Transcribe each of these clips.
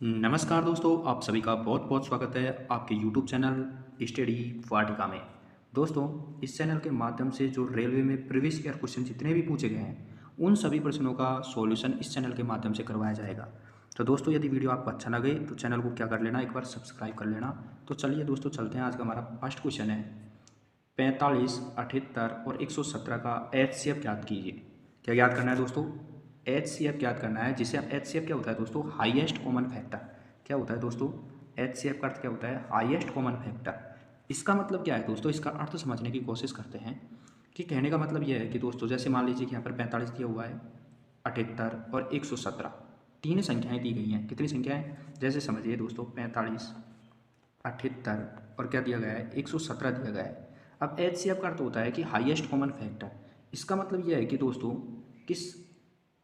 नमस्कार दोस्तों, आप सभी का बहुत बहुत स्वागत है आपके YouTube चैनल स्टडी वाटिका में। दोस्तों, इस चैनल के माध्यम से जो रेलवे में प्रीवियस ईयर क्वेश्चन जितने भी पूछे गए हैं उन सभी प्रश्नों का सॉल्यूशन इस चैनल के माध्यम से करवाया जाएगा। तो दोस्तों, यदि वीडियो आपको अच्छा लगे तो चैनल को क्या कर लेना, एक बार सब्सक्राइब कर लेना। तो चलिए दोस्तों, चलते हैं। आज का हमारा फर्स्ट क्वेश्चन है 45, 78 और 117 का HCF ज्ञात कीजिए। क्या याद करना है दोस्तों? HCF ज्ञात करना है, जिसे आप HCF क्या होता है दोस्तों? Highest common factor. क्या होता है दोस्तों? HCF का अर्थ क्या होता है? Highest common factor. इसका मतलब क्या है दोस्तों? इसका अर्थ समझने की कोशिश करते हैं कि कहने का मतलब यह है कि दोस्तों, जैसे मान लीजिए कि यहाँ पर 45 दिया हुआ है, 78 और 117 तीन संख्याएं दी गई हैं। कितनी संख्याएं? जैसे समझिए दोस्तों, 45, 78 और क्या दिया गया है? 117 दिया गया है। अब HCF का अर्थ होता है कि हाईएस्ट कॉमन फैक्टर। इसका मतलब यह है कि दोस्तों, किस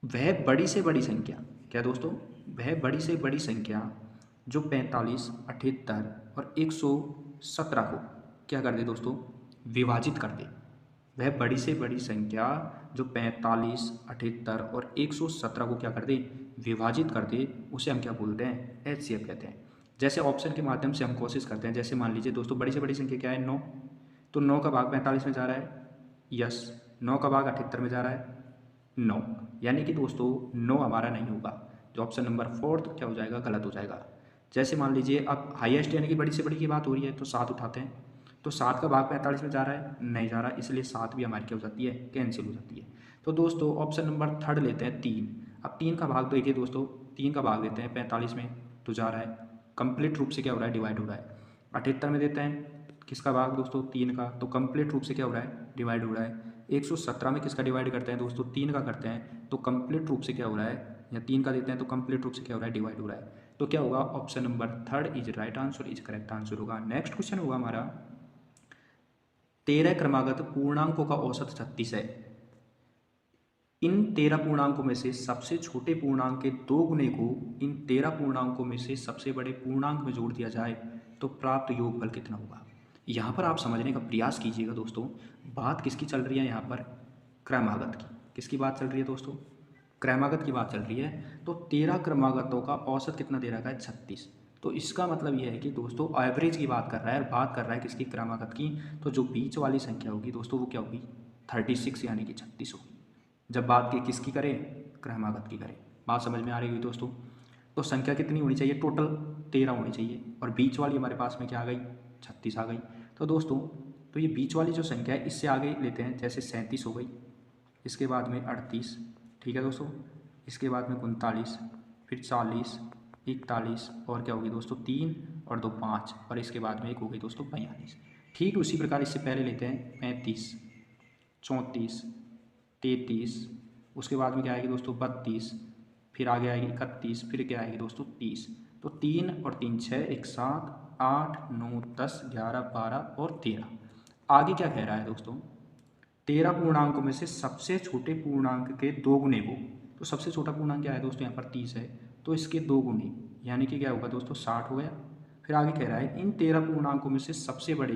वह बड़ी से बड़ी संख्या, क्या दोस्तों? वह बड़ी से बड़ी संख्या जो 45, 78 और 117 को क्या कर दे दोस्तों? विभाजित कर दे। वह बड़ी से बड़ी संख्या जो 45, 78 और 117 को क्या कर दे? विभाजित कर दे, उसे हम क्या बोलते हैं? HCF कहते हैं। जैसे ऑप्शन के माध्यम से हम कोशिश करते हैं। जैसे मान लीजिए दोस्तों, बड़ी से बड़ी संख्या क्या है? 9। तो 9 का भाग 45 में जा रहा है, यस। 9 का भाग 78 में जा रहा है, 9। यानी कि दोस्तों 9 हमारा नहीं होगा। जो ऑप्शन नंबर 4 क्या हो जाएगा? गलत हो जाएगा। जैसे मान लीजिए अब हाईएस्ट यानी कि बड़ी से बड़ी की बात हो रही है, तो 7 उठाते हैं। तो 7 का भाग 45 में जा रहा है, नहीं जा रहा, इसलिए 7 भी हमारी क्या हो जाती है? कैंसिल हो जाती है। तो दोस्तों ऑप्शन नंबर 3 लेते हैं, 3। अब 3 का भाग देखिए दोस्तों, 3 का भाग देते हैं 45 में, तो जा रहा है, कंप्लीट रूप से क्या हो रहा है? डिवाइड हो रहा है। 78 में देते हैं किसका भाग दोस्तों? 3 का, तो कंप्लीट रूप से क्या हो रहा है? डिवाइड हो रहा है। 117 में किसका डिवाइड करते हैं दोस्तों? 3 का करते हैं, तो कंप्लीट रूप से क्या हो रहा है? या 3 का देते हैं तो कंप्लीट रूप से क्या हो रहा है? डिवाइड हो रहा है। तो क्या होगा? Option number 3 is right answer, is correct answer होगा। नेक्स्ट क्वेश्चन होगा हमारा 13 क्रमागत पूर्णांकों का औसत 36 है। इन 13 पूर्णांकों में से सबसे छोटे पूर्णांक के 2 गुने को इन 13 पूर्णांकों में से सबसे बड़े पूर्णांक में जोड़ दिया जाए तो प्राप्त योगफल कितना होगा? यहाँ पर आप समझने का प्रयास कीजिएगा दोस्तों। बात किसकी चल रही है यहाँ पर? क्रमागत की। किसकी बात चल रही है दोस्तों? क्रमागत की बात चल रही है। तो 13 क्रमागतों का औसत कितना दे रखा है? 36। तो इसका मतलब यह है कि दोस्तों एवरेज की बात कर रहा है, और बात कर रहा है किसकी? क्रमागत की। तो जो बीच वाली संख्या होगी दोस्तों वो क्या होगी? 36 यानी कि 36 होगी। जब बात की किसकी करें? क्रमागत की करें। बात समझ में आ रही हुई दोस्तों? तो संख्या कितनी होनी चाहिए? टोटल 13 होनी चाहिए, और बीच वाली हमारे पास में क्या आ गई? 36 आ गई। तो दोस्तों, तो ये बीच वाली जो संख्या है इससे आगे लेते हैं, जैसे 37 हो गई, इसके बाद में 38, ठीक है दोस्तों, इसके बाद में 39, फिर 40, 41 और क्या होगी दोस्तों? 3 और 2 5, और इसके बाद में एक हो गई दोस्तों 42। ठीक उसी प्रकार इससे पहले लेते हैं 35, 34, 33, उसके बाद में क्या आएगी दोस्तों? 32, फिर आगे आएगी 31, फिर क्या आएगी दोस्तों? 30। तो 3 और 3 6, एक 7, 8, 9, 10, 11, 12 और 13। आगे क्या कह रहा है दोस्तों? 13 पूर्णांकों में से सबसे छोटे पूर्णांक के 2 गुने को, तो सबसे छोटा पूर्णांक क्या है दोस्तों? यहाँ पर 30 है, तो इसके 2 गुने यानी कि क्या होगा दोस्तों? 60 हो गया। फिर आगे कह रहा है इन 13 पूर्णांकों में से सबसे बड़े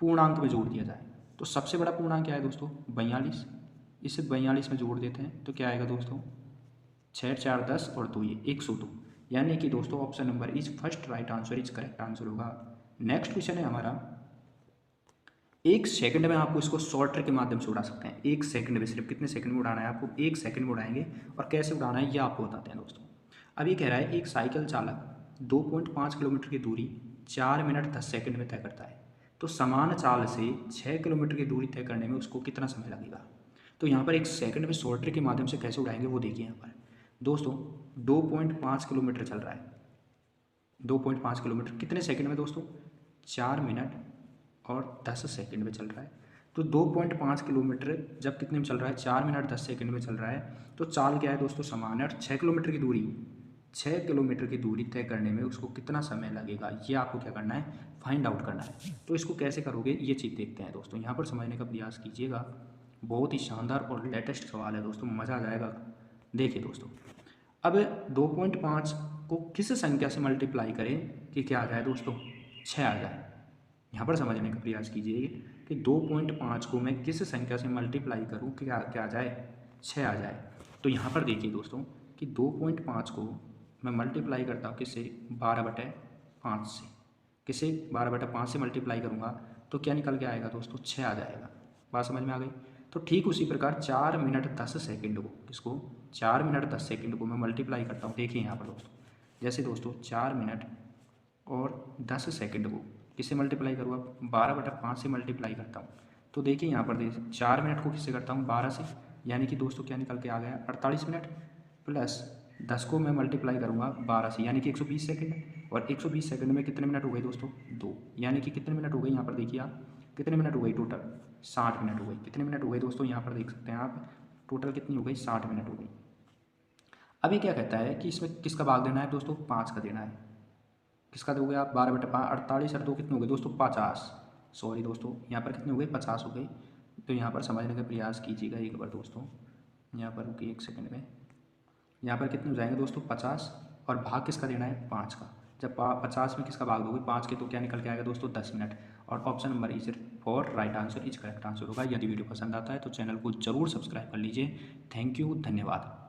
पूर्णांक में जोड़ दिया जाए। तो सबसे बड़ा पूर्णांक क्या है दोस्तों? 42। इसे 42 में जोड़ देते हैं तो क्या आएगा दोस्तों? 6 4 10 और 2 ये 102। यानी कि दोस्तों option number is first right answer, is correct answer होगा। नेक्स्ट क्वेश्चन है हमारा, एक सेकंड में आपको इसको शॉर्ट ट्रिक के माध्यम से उड़ा सकते हैं। एक सेकंड में, सिर्फ कितने सेकंड में उड़ाना है आपको? एक सेकंड में उड़ाएंगे, और कैसे उड़ाना है ये आपको बताते हैं दोस्तों। अब ये कह रहा है एक साइकिल चालक 2.5 किलोमीटर की दूरी 4 मिनट 10 सेकंड में तय करता है, तो समान चाल से 6 किलोमीटर की दूरी तय करने में उसको कितना समय लगेगा? तो यहाँ पर एक सेकंड में शॉर्ट ट्रिक के माध्यम से कैसे उड़ाएंगे वो देखिए। यहाँ पर दोस्तों 2.5 किलोमीटर चल रहा है, 2.5 किलोमीटर कितने सेकंड में दोस्तों? 4 मिनट और 10 सेकंड में चल रहा है। तो 2.5 किलोमीटर जब कितने में चल रहा है? 4 मिनट 10 सेकंड में चल रहा है, तो चाल क्या है दोस्तों? समान है। और 6 किलोमीटर की दूरी, 6 किलोमीटर की दूरी तय करने में उसको कितना समय लगेगा, ये आपको क्या करना है? फाइंड आउट करना है। तो इसको कैसे करोगे ये चीज़ देखते हैं दोस्तों। यहाँ पर समझने का प्रयास कीजिएगा। बहुत ही शानदार और लेटेस्ट सवाल है दोस्तों, मज़ा आ जाएगा। देखिए दोस्तों, अब 2.5 को किस संख्या से मल्टीप्लाई करें कि क्या आ जाए दोस्तों? 6 आ जाए। यहाँ पर समझने का प्रयास कीजिए कि 2.5 को मैं किस संख्या से मल्टीप्लाई करूँ कि क्या क्या आ जाए? 6 आ जाए। तो यहाँ पर देखिए दोस्तों कि 2.5 को मैं मल्टीप्लाई करता हूँ किससे, 12/5 से। किसे 12/5 से मल्टीप्लाई करूँगा तो क्या निकल के आएगा दोस्तों, 6 आ जाएगा। बात समझ में आ गई। तो ठीक उसी प्रकार 4 मिनट 10 सेकंड को, किसको, 4 मिनट 10 सेकंड को मैं मल्टीप्लाई करता हूँ। देखिए यहाँ पर दोस्तों, जैसे दोस्तों 4 मिनट और 10 सेकंड को किससे मल्टीप्लाई करूँगा, 12/5 से मल्टीप्लाई करता हूँ। तो देखिए यहाँ पर देखिए 4 मिनट को किससे करता हूँ, 12 से, यानी कि दोस्तों क्या निकल के आ गया, 48 मिनट, प्लस 10 को मैं मल्टीप्लाई करूँगा 12 से, यानी कि 120 सेकंड। और 120 सेकंड में कितने मिनट हो गए दोस्तों, 2, यानी कि कितने मिनट हो गए यहाँ पर देखिए आप, कितने मिनट हो गई टोटल, 60 मिनट हो गई। कितने मिनट हो गए दोस्तों, यहाँ पर देख सकते हैं आप, टोटल कितनी हो गई, 60 मिनट हो गई। अभी क्या कहता है कि इसमें किसका भाग देना है दोस्तों, 5 का देना है। किसका दोगे आप, 12/5, 48 और 2 कितने हो गए दोस्तों, 50। सॉरी दोस्तों, यहाँ पर कितने हो गए, 50 हो गए। तो यहाँ पर समझने का प्रयास कीजिएगा एक बार दोस्तों, यहाँ पर रुकिए 1 सेकंड में। यहाँ पर कितने हो जाएंगे दोस्तों, 50, और भाग किसका देना है, 5 का। जब 50 में किसका भाग दोगे, 5 के, तो क्या निकल के आएगा दोस्तों, 10 मिनट। और option number is for right answer is correct answer होगा। यदि वीडियो पसंद आता है तो चैनल को जरूर सब्सक्राइब कर लीजिए। थैंक यू, धन्यवाद।